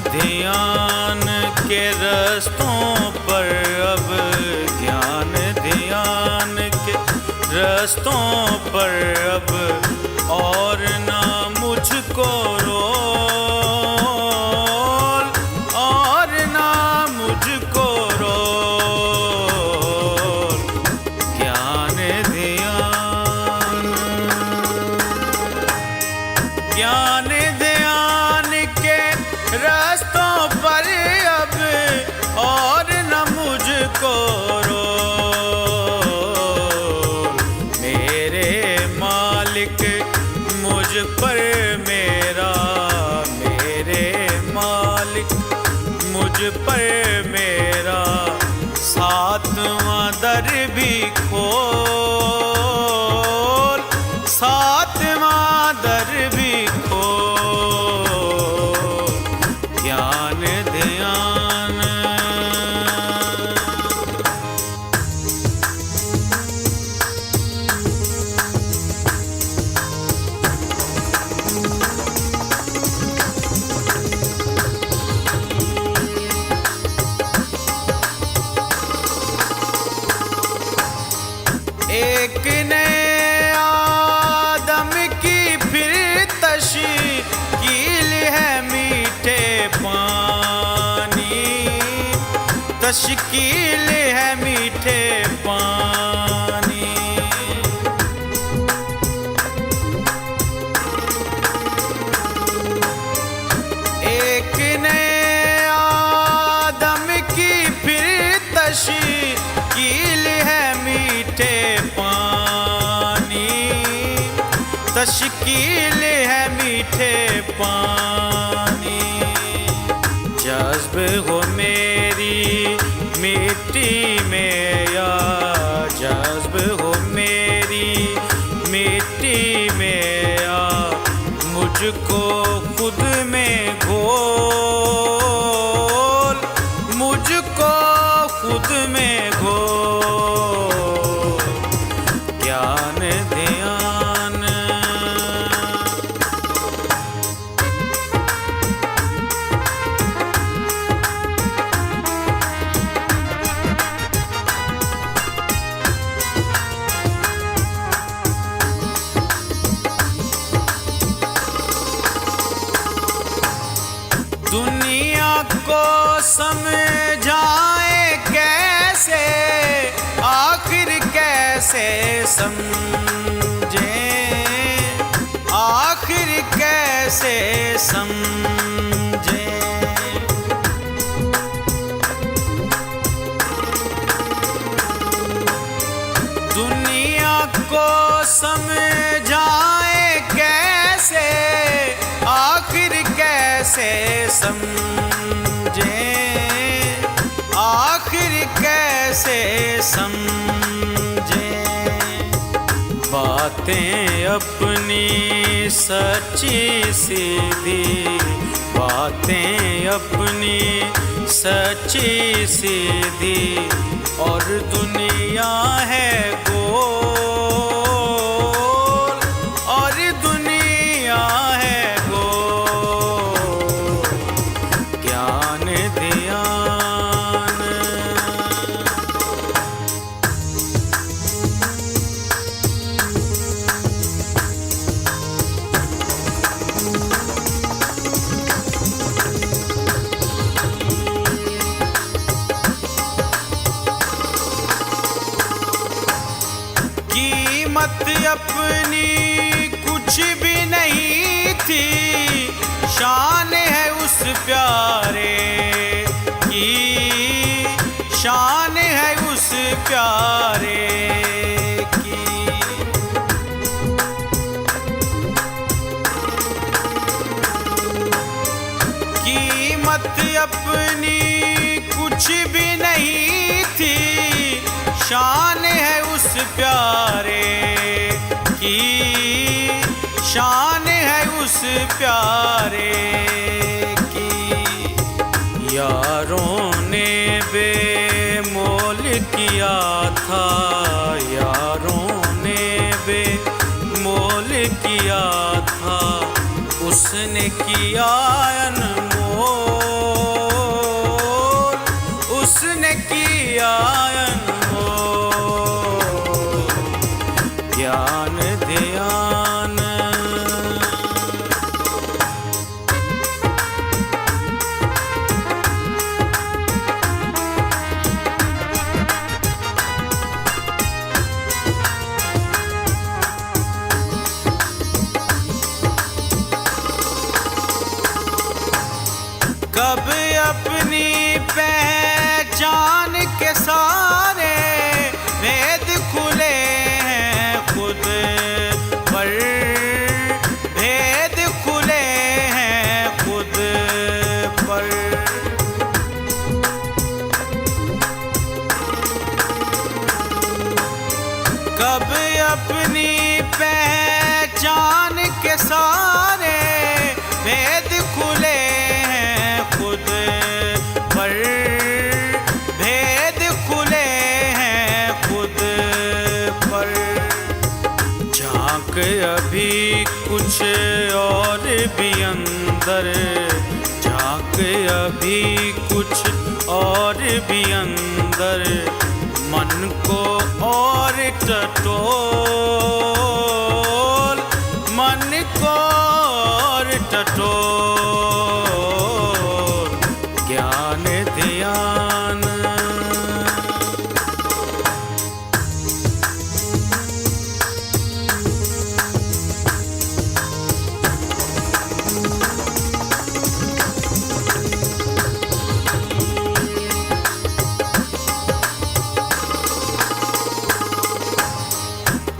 ध्यान के रस्तों पर अब, ज्ञान ध्यान के रस्तों पर अब, और ना मुझको रोल, और ना मुझको रोल। ज्ञान ध्यान, ज्ञान ध्यान के रास्तों पर अब, और न मुझको रोल। मेरे मालिक मुझ पर मेरा, मेरे मालिक मुझ पर मेरा, सातवां दर भी खोल, सातवां दर भी खोल। ज्ञान ध्यान, एक नए आदम की फिर तशकील है मीठे पानी, तशकील है मीठे पानी। एक नए आदम की फिर तशकील है मीठे पानी, तशकील है मीठे पानी। जज्ब हो मेरी मिट्टी में या, जज्ब हो मेरी मिट्टी में या, मुझको खुद में घोल, मुझको खुद में घोल। ज्ञान ध्यान, दुनिया को समझाए कैसे, आखिर कैसे समझे, आखिर कैसे समझे। दुनिया को समझाए कैसे, आखिर कैसे समझे, आखिर कैसे समझे। बातें अपनी सच्ची सीधी, बातें अपनी सच्ची सीधी, और दुनिया है गोल, और दुनिया है गोल। ज्ञान ध्यान, कीमत अपनी कुछ भी नहीं थी, शान है उस प्यारे की, शान है उस प्यारे की। कीमत अपनी कुछ भी नहीं थी, शान है उस प्यारे की, शान है उस प्यारे की। यारों ने बेमोल किया था, यारों ने बेमोल किया था, उसने किया अनमोल। कब अपनी पहचान के सारे भेद खुले हैं खुद पर, भेद खुले हैं खुद पर। कब अपनी पहचान के सारे भेद खुले हैं खुद पर, भेद खुले हैं खुद पर। झांक अभी कुछ और भी अंदर, झांक अभी कुछ और भी अंदर, मन को और टटोल, मन को और टटोल। ज्ञान ध्यान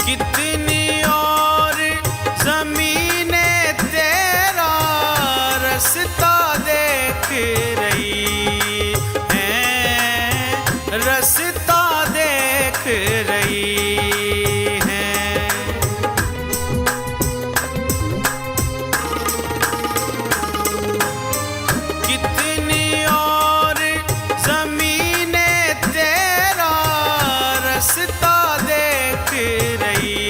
कितनी और ज़मीनें तेरा रास्ता देख रही हैं, रास्ता देख रही हैं। कितनी और ज़मीनें तेरा रास्ता देख रही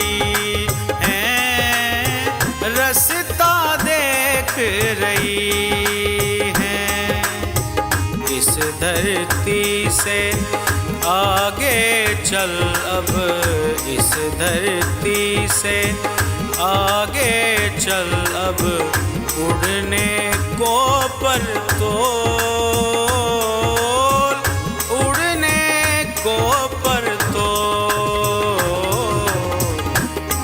हैं, रास्ता देख रही हैं। इस धरती से आगे चल अब, इस धरती से आगे चल अब, उड़ने को पर तोल, उड़ने को पर तोल।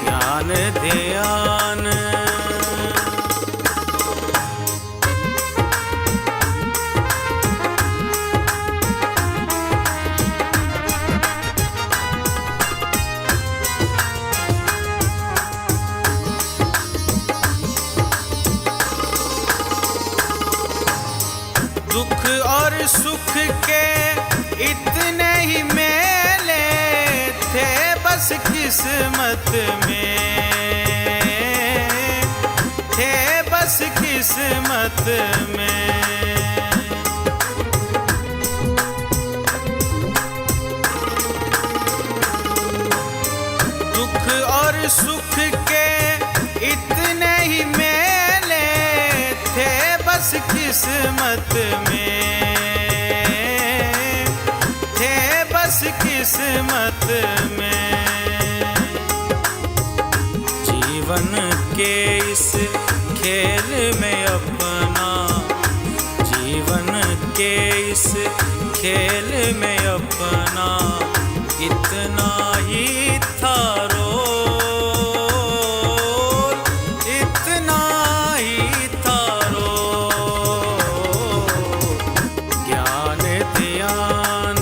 ज्ञान ध्यान दुख और सुख के इतने ही मेले थे बस किस्मत में, थे बस किस्मत में। दुख और सुख के इतने ही मेले थे बस किस्मत में, थे बस किस्मत में। जीवन के इस खेल में अपना, जीवन के इस खेल में अपना इतना ही था रोल, इतना ही था रोल। ज्ञान ध्यान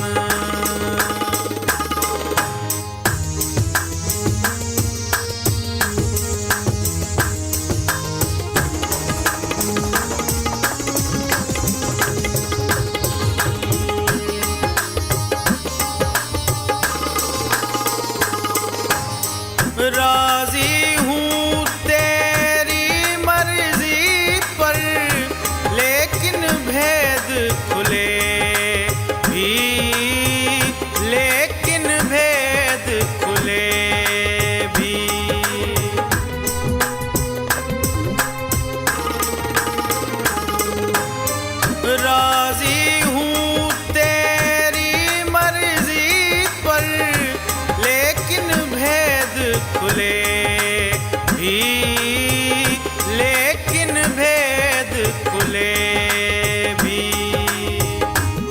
राजी हूँ तेरी मर्जी पर, लेकिन भेद खुले भी, लेकिन भेद खुले भी। राजी हूँ तेरी मर्जी पर, लेकिन भेद खुले भी, लेकिन भेद खुले भी।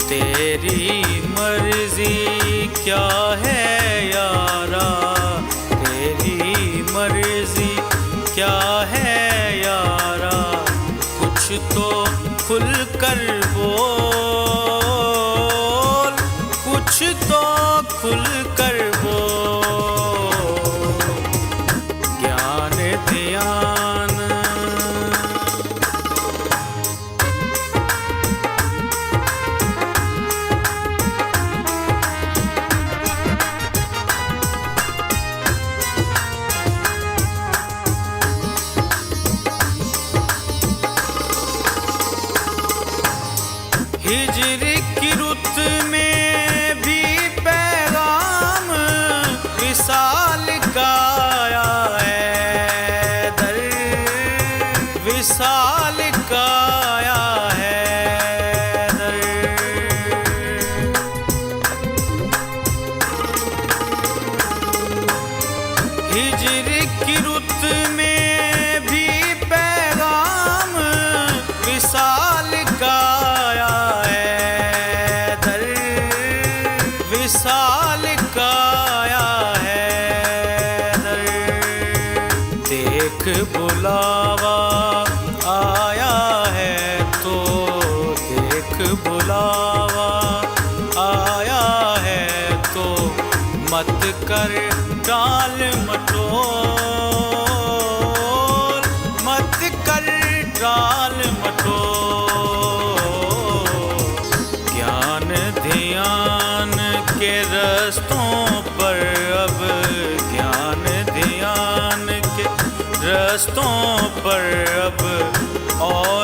तेरी मर्जी क्या है यारा, तेरी मर्जी क्या है यारा, कुछ तो खुल कर बोल, कुछ तो खुल कर बोल। ज्ञान ध्यान हिजर की रुत में भी पैगाम विसाल का आया है दर, विसाल का आया है दर। हिजर की रुत में भी पैगाम विसाल का विसाल का आया है दर। देख बुलावा आया है तो, देख बुलावा आया है तो, मत कर टाल मटोल, मत कर टाल मटोल। ज्ञान ध्यान के रस्तों पर अब, ज्ञान ध्यान के रस्तों पर अब और